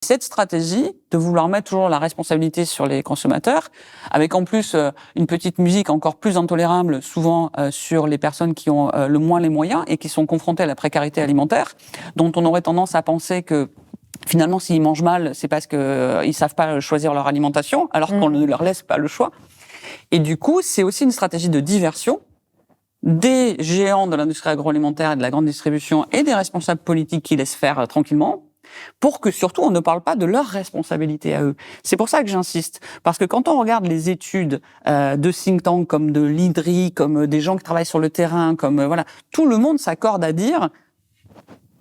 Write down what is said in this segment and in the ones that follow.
Cette stratégie de vouloir mettre toujours la responsabilité sur les consommateurs, avec en plus une petite musique encore plus intolérable, souvent sur les personnes qui ont le moins les moyens et qui sont confrontées à la précarité alimentaire, dont on aurait tendance à penser que finalement, s'ils mangent mal, c'est parce qu'ils savent pas choisir leur alimentation, alors qu'on ne leur laisse pas le choix. Et du coup, c'est aussi une stratégie de diversion des géants de l'industrie agroalimentaire et de la grande distribution et des responsables politiques qui laissent faire tranquillement, pour que surtout on ne parle pas de leurs responsabilités à eux. C'est pour ça que j'insiste, parce que quand on regarde les études de think tanks comme de l'IDRI, comme des gens qui travaillent sur le terrain, comme voilà, tout le monde s'accorde à dire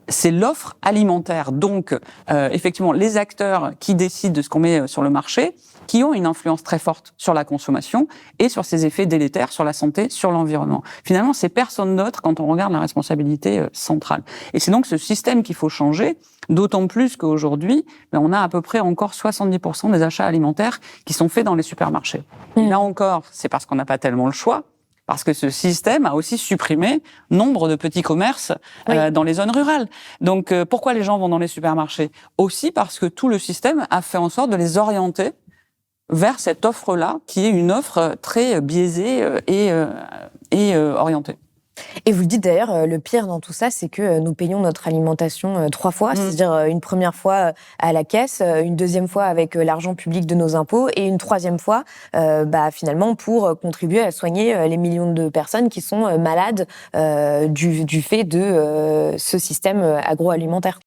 c'est l'offre alimentaire. Donc, effectivement, les acteurs qui décident de ce qu'on met sur le marché, qui ont une influence très forte sur la consommation et sur ses effets délétères sur la santé, sur l'environnement. Finalement, c'est personne d'autre quand on regarde la responsabilité centrale. Et c'est donc ce système qu'il faut changer, d'autant plus qu'aujourd'hui, on a à peu près encore 70% des achats alimentaires qui sont faits dans les supermarchés. Et là encore, c'est parce qu'on n'a pas tellement le choix. Parce que ce système a aussi supprimé nombre de petits commerces dans les zones rurales. Donc, pourquoi les gens vont dans les supermarchés ? Aussi parce que tout le système a fait en sorte de les orienter vers cette offre-là, qui est une offre très biaisée et orientée. Et vous le dites d'ailleurs, le pire dans tout ça, c'est que nous payons notre alimentation 3 fois, c'est-à-dire une première fois à la caisse, une deuxième fois avec l'argent public de nos impôts et une troisième fois finalement pour contribuer à soigner les millions de personnes qui sont malades du fait de ce système agroalimentaire.